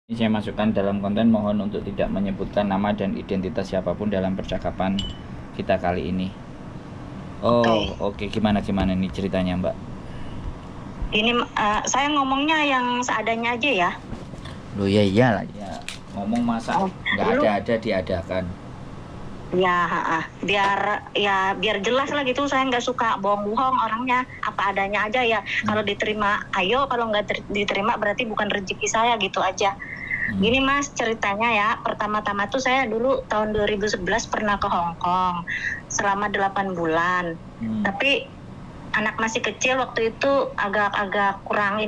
Ini saya masukkan dalam konten, mohon untuk tidak menyebutkan nama dan identitas siapapun dalam percakapan kita kali ini. Oh, oke. Gimana nih ceritanya, Mbak? Ini saya ngomongnya yang seadanya aja ya. Loh ya iyalah ya. Ngomong masa nggak Dulu ada diadakan. ya, biar jelas lah gitu. Saya nggak suka bohong-bohong, orangnya apa adanya aja ya. Kalau diterima ayo, kalau nggak diterima berarti bukan rezeki saya gitu aja. Gini Mas, ceritanya ya, pertama-tama tuh saya dulu tahun 2011 pernah ke Hong Kong selama 8 bulan. Tapi anak masih kecil waktu itu, agak kurang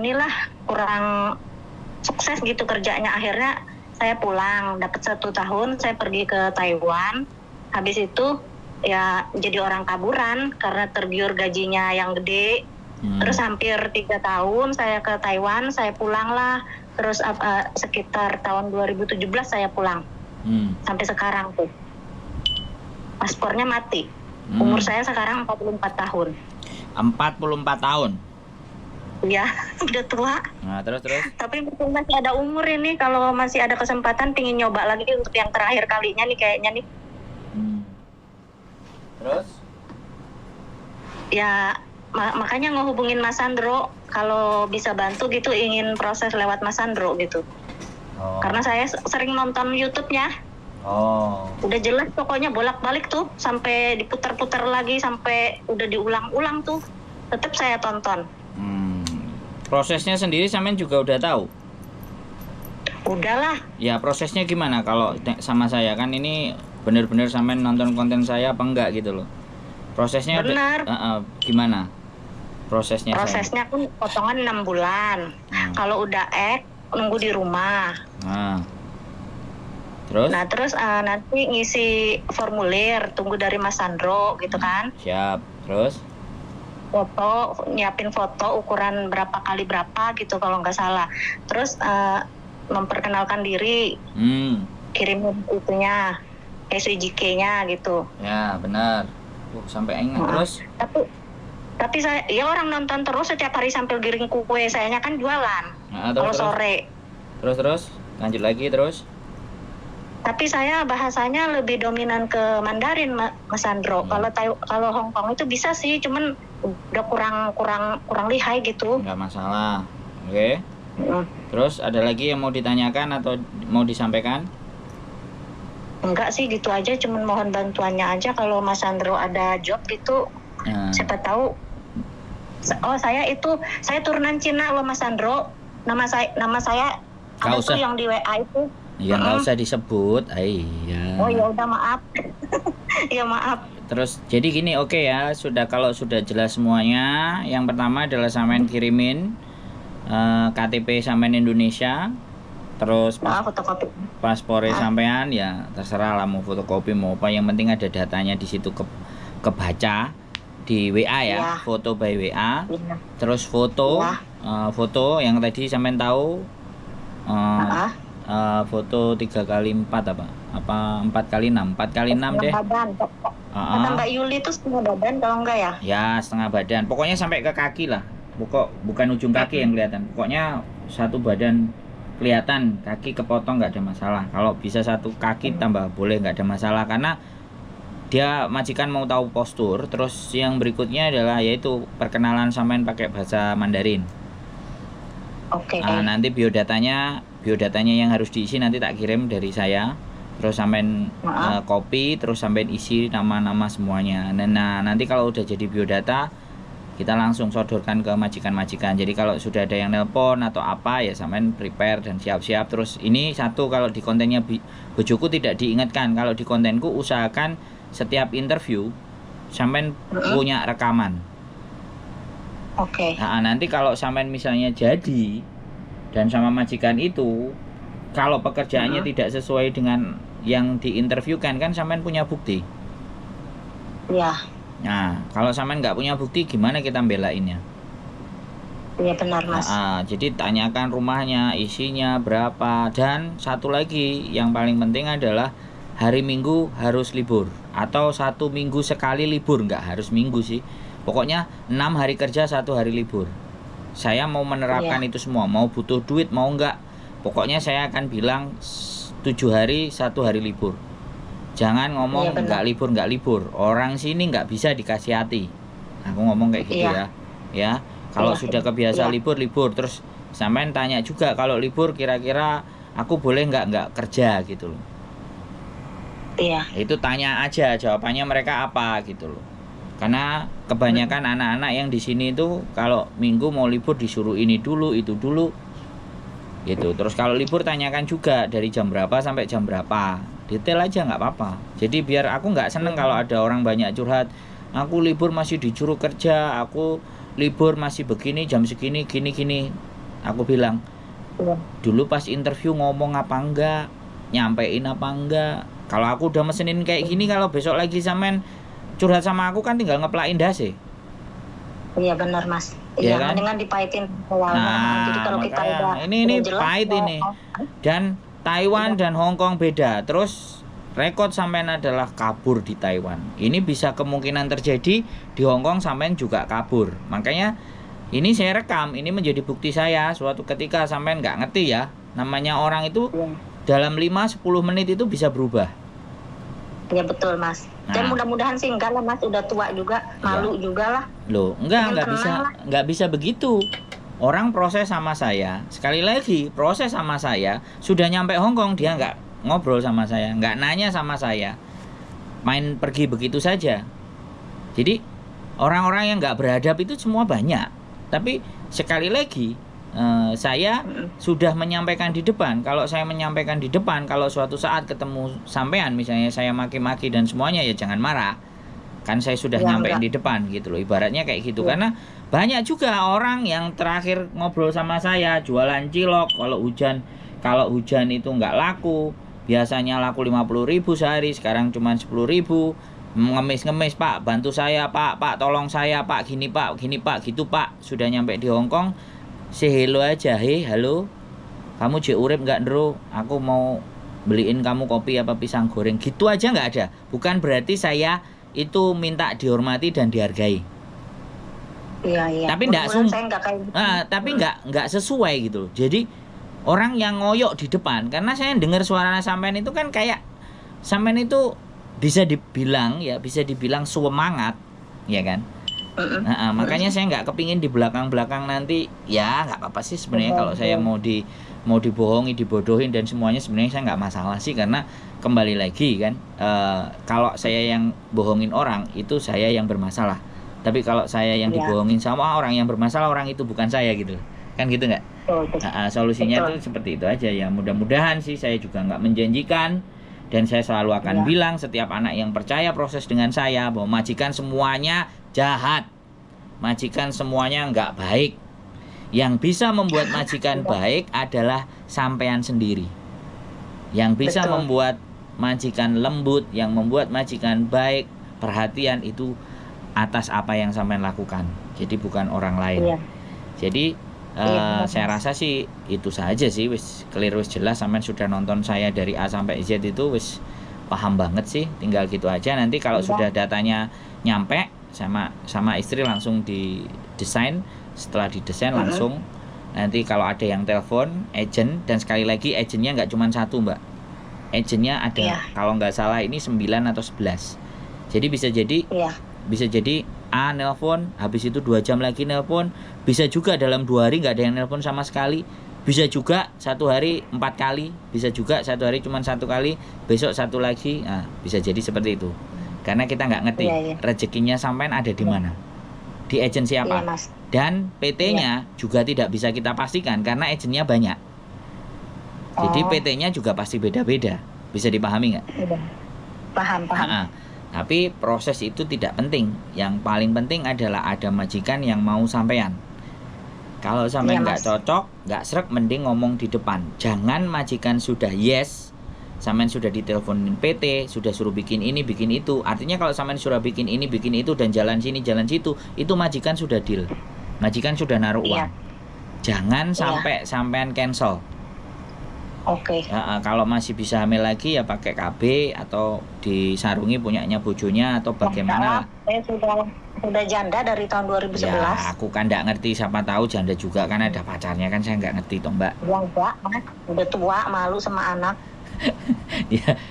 sukses gitu kerjanya. Akhirnya saya pulang, dapat 1 tahun, saya pergi ke Taiwan. Habis itu ya jadi orang kaburan karena tergiur gajinya yang gede. Terus hampir 3 tahun saya ke Taiwan, saya pulang lah. Terus sekitar tahun 2017 saya pulang. Sampai sekarang tuh paspornya mati. Umur saya sekarang 44 tahun. 44 tahun? Ya, udah tua. Nah, terus? Tapi mungkin masih ada umur ini, kalau masih ada kesempatan pingin nyoba lagi untuk yang terakhir kalinya nih kayaknya nih. Terus? Ya, makanya ngehubungin Mas Sandro, kalau bisa bantu gitu, ingin proses lewat Mas Sandro gitu. Karena saya sering nonton YouTube-nya. Udah jelas pokoknya, bolak-balik tuh, sampai diputar-putar lagi, sampai udah diulang-ulang tuh, tetap saya tonton. Prosesnya sendiri sampean juga udah tahu? Udahlah. Ya prosesnya gimana kalau sama saya, kan ini bener-bener sampean nonton konten saya apa enggak gitu loh. Prosesnya benar. Gimana prosesnya? Prosesnya pun potongan 6 bulan. Kalau udah nunggu di rumah. Terus nanti ngisi formulir, tunggu dari Mas Sandro gitu kan. Siap. Terus nyiapin foto ukuran berapa kali berapa gitu kalau nggak salah. Terus memperkenalkan diri, kirim itunya, SIJK-nya gitu. Ya benar. Sampai ingat. Terus tapi saya ya orang nonton terus setiap hari sambil giring kue, sayanya kan jualan kalau sore. Terus lanjut lagi terus. Tapi saya bahasanya lebih dominan ke Mandarin, Mas Sandro. Kalau Hong Kong itu bisa sih, cuman udah kurang lihai gitu. Nggak masalah. Oke. Terus ada lagi yang mau ditanyakan atau mau disampaikan? Enggak sih, gitu aja, cuman mohon bantuannya aja kalau Mas Sandro ada job gitu. Siapa tahu. Saya turunan Cina loh Mas Sandro. Nama saya ada tuh yang di WA itu. Ya nggak usah disebut. Iya. Oh ya udah, maaf. Ya maaf. Terus jadi gini, oke ya, kalau sudah jelas semuanya. Yang pertama adalah sampean kirimin KTP sampean Indonesia. Terus fotokopi paspornya sampean, ya terserah lah mau fotokopi mau apa, yang penting ada datanya di situ kebaca di WA ya. Foto by WA. Terus foto yang tadi sampean tahu, foto 3x4 apa 4x6 deh. Kata Mbak Yuli itu setengah badan kalau enggak ya? Ya setengah badan, pokoknya sampai ke kaki lah. Bukan ujung kaki yang kelihatan, pokoknya satu badan kelihatan, kaki kepotong nggak ada masalah. Kalau bisa satu kaki tambah boleh, nggak ada masalah, karena dia majikan mau tahu postur. Terus yang berikutnya adalah yaitu perkenalan sampean pakai bahasa Mandarin. Oke. Nanti biodatanya yang harus diisi nanti tak kirim dari saya. Terus sampean copy, terus sampean isi nama-nama semuanya. Nah nanti kalau udah jadi biodata, kita langsung sodorkan ke majikan-majikan. Jadi kalau sudah ada yang nelpon atau apa ya sampean prepare dan siap-siap. Terus ini satu, kalau di kontennya bojoku tidak diingatkan, kalau di kontenku usahakan setiap interview sampean punya rekaman. Oke. Nanti kalau sampean misalnya jadi dan sama majikan itu, kalau pekerjaannya tidak sesuai dengan yang diinterviewkan, kan sampean punya bukti. Iya. Nah, kalau sampean nggak punya bukti, gimana kita belainnya? Iya benar Mas. Jadi tanyakan rumahnya, isinya berapa, dan satu lagi yang paling penting adalah hari Minggu harus libur, atau 1 minggu sekali libur, nggak harus minggu sih. Pokoknya 6 hari kerja 1 hari libur. Saya mau menerapkan itu semua, mau butuh duit mau nggak, Pokoknya saya akan bilang 7 hari 1 hari libur. Jangan ngomong nggak libur. Orang sini nggak bisa dikasih hati. Aku ngomong kayak gitu ya. Ya, kalau sudah kebiasa libur, terus sampean tanya juga kalau libur kira-kira aku boleh nggak kerja gitu loh. Iya. Itu tanya aja, jawabannya mereka apa gitu loh. Karena kebanyakan anak-anak yang di sini itu kalau minggu mau libur disuruh ini dulu, itu dulu. Gitu. Terus kalau libur tanyakan juga dari jam berapa sampai jam berapa. Detail aja nggak apa-apa. Jadi biar aku nggak seneng kalau ada orang banyak curhat. Aku libur masih disuruh kerja, aku libur masih begini jam segini gini. Aku bilang, dulu pas interview ngomong apa enggak, nyampein apa enggak. Kalau aku udah mesenin kayak gini, kalau besok lagi sampean curhat sama aku kan tinggal ngeplakin dasi. Iya benar Mas. Iya kan? Mendingan dipahitin awalnya. Nah, Jadi kalau kita udah ini jelas, pahit ini. Dan Taiwan dan Hong Kong beda. Terus rekod sampean adalah kabur di Taiwan. Ini bisa kemungkinan terjadi di Hong Kong, sampean juga kabur. Makanya ini saya rekam, ini menjadi bukti saya. Suatu ketika sampean nggak ngerti ya, namanya orang itu dalam 5-10 menit itu bisa berubah. Ya betul Mas. Dan mudah-mudahan sih enggak lah Mas, udah tua juga, malu juga lah. Loh, enggak bisa begitu. Orang proses sama saya, sekali lagi proses sama saya, sudah nyampe Hong Kong dia enggak ngobrol sama saya, enggak nanya sama saya, main pergi begitu saja. Jadi orang-orang yang enggak beradab itu semua banyak. Tapi sekali lagi saya sudah menyampaikan di depan. Kalau saya menyampaikan di depan, kalau suatu saat ketemu sampean misalnya saya maki-maki dan semuanya, ya jangan marah. Kan saya sudah nyampein di depan gitu loh. Ibaratnya kayak gitu. Karena banyak juga orang yang terakhir ngobrol sama saya jualan cilok, kalau hujan itu nggak laku. Biasanya laku 50.000 sehari, sekarang cuma 10.000. Ngemis, Pak, bantu saya, Pak, tolong saya, Pak, gini Pak, gitu Pak. Sudah nyampe di Hong Kong, say hello aja, halo, kamu je urip nggak Ndro? Aku mau beliin kamu kopi apa pisang goreng, gitu aja nggak ada. Bukan berarti saya itu minta dihormati dan dihargai. Iya. Tapi nggak sesuai gitu. Jadi orang yang ngoyok di depan, karena saya dengar suara sampean itu kan kayak sampean itu bisa dibilang semangat, ya kan? Makanya saya nggak kepingin di belakang nanti, ya nggak apa-apa sih sebenarnya kalau saya mau dibohongi, dibodohin dan semuanya, sebenarnya saya nggak masalah sih, karena kembali lagi kan, kalau saya yang bohongin orang itu saya yang bermasalah, tapi kalau saya yang dibohongin sama orang yang bermasalah, orang itu bukan saya gitu kan, gitu nggak? Solusinya tuh seperti itu aja ya. Mudah-mudahan sih, saya juga nggak menjanjikan, dan saya selalu akan bilang setiap anak yang percaya proses dengan saya bahwa majikan semuanya jahat, majikan semuanya nggak baik. Yang bisa membuat majikan baik adalah sampean sendiri. Yang bisa membuat majikan lembut, yang membuat majikan baik, perhatian, itu atas apa yang sampean lakukan. Jadi bukan orang lain. Jadi saya rasa sih itu saja sih, wis clear, wis jelas. Sampean sudah nonton saya dari A sampai Z itu wis paham banget sih. Tinggal gitu aja. Nanti kalau sudah datanya nyampe, sama istri langsung didesain. Setelah didesain langsung nanti kalau ada yang telepon agent, dan sekali lagi agentnya nggak cuma satu Mbak, agentnya ada kalau nggak salah ini 9 atau 11. Jadi bisa jadi A nelpon, habis itu 2 jam lagi nelpon, bisa juga dalam 2 hari nggak ada yang nelpon sama sekali, bisa juga 1 hari 4 kali, bisa juga 1 hari cuma 1 kali, besok 1 lagi. Nah, bisa jadi seperti itu. Karena kita nggak ngerti rezekinya sampean ada di mana, di agen siapa, dan PT-nya juga tidak bisa kita pastikan karena agennya banyak. Jadi PT-nya juga pasti beda-beda. Bisa dipahami nggak? Paham. Tapi proses itu tidak penting. Yang paling penting adalah ada majikan yang mau sampean. Kalau sampean nggak cocok, nggak srek, mending ngomong di depan. Jangan majikan sudah yes, sampean sudah diteleponin PT, sudah suruh bikin ini, bikin itu. Artinya kalau sampean sudah bikin ini, bikin itu, dan jalan sini, jalan situ, itu majikan sudah deal. Majikan sudah naruh uang. Jangan sampai sampean cancel. Kalau masih bisa hamil lagi ya pakai KB atau disarungi punyanya bojonya atau bagaimana lah. Saya sudah janda dari tahun 2011. Ya, aku kan nggak ngerti, siapa tahu janda juga kan ada pacarnya kan, saya nggak ngerti toh Mbak. Ya enggak, Mas. Udah tua, malu sama anak.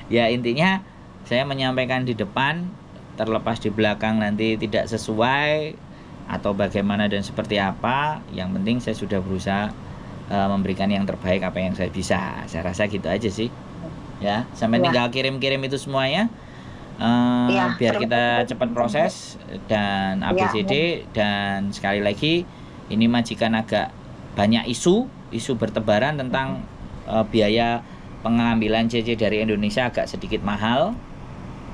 Ya intinya saya menyampaikan di depan, terlepas di belakang nanti tidak sesuai atau bagaimana dan seperti apa, yang penting saya sudah berusaha memberikan yang terbaik apa yang saya bisa. Saya rasa gitu aja sih. Ya, sampai Ya. tinggal kirim-kirim itu semuanya. Ya, Biar terima kita kasih. cepat proses dan Ya, ABCD. Dan sekali lagi ini majikan agak banyak isu bertebaran tentang biaya pengambilan CC dari Indonesia agak sedikit mahal,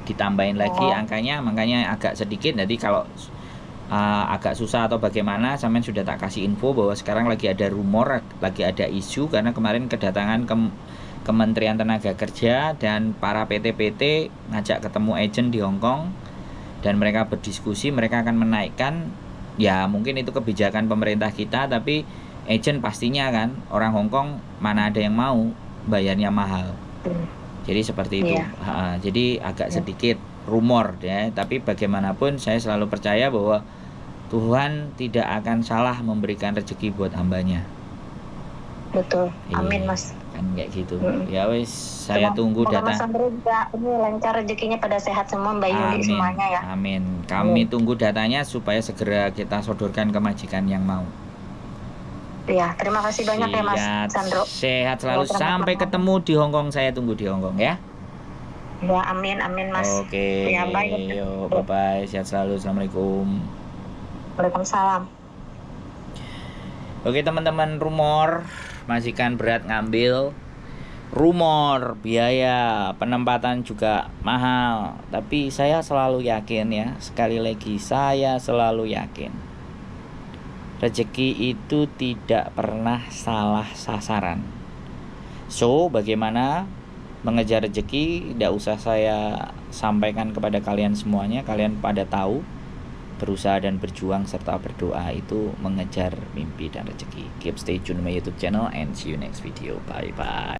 ditambahin lagi angkanya, makanya agak sedikit. Jadi kalau agak susah atau bagaimana, sampean sudah tak kasih info bahwa sekarang lagi ada rumor, lagi ada isu karena kemarin kedatangan Kementerian Tenaga Kerja dan para PT-PT ngajak ketemu agent di Hong Kong dan mereka berdiskusi, mereka akan menaikkan, ya mungkin itu kebijakan pemerintah kita, tapi agent pastinya kan orang Hong Kong mana ada yang mau bayarnya mahal. Jadi seperti itu. Jadi agak sedikit rumor ya, tapi bagaimanapun saya selalu percaya bahwa Tuhan tidak akan salah memberikan rezeki buat hambanya. Betul. Amin, Mas. Kan kayak gitu. Ya wis, saya tunggu data. Mas Sandro juga ini lancar rezekinya, pada sehat semua, Mbak Yuli semuanya ya. Amin. Kami tunggu datanya supaya segera kita sodorkan ke majikan yang mau. Ya, terima kasih banyak ya Mas Sandro. Sehat selalu, sampai ketemu di Hong Kong. Saya tunggu di Hong Kong ya. Ya, amin Mas. Oke. Ya, baik. Yo, bye-bye. Sehat selalu. Assalamualaikum. Waalaikumsalam. Oke teman-teman, rumor majikan berat ngambil, rumor biaya penempatan juga mahal, tapi saya selalu yakin ya, sekali lagi saya selalu yakin rezeki itu tidak pernah salah sasaran. So bagaimana mengejar rezeki, tidak usah saya sampaikan kepada kalian semuanya, kalian pada tahu. Berusaha dan berjuang serta berdoa itu mengejar mimpi dan rezeki. Keep stay tune my YouTube channel and see you next video. Bye bye.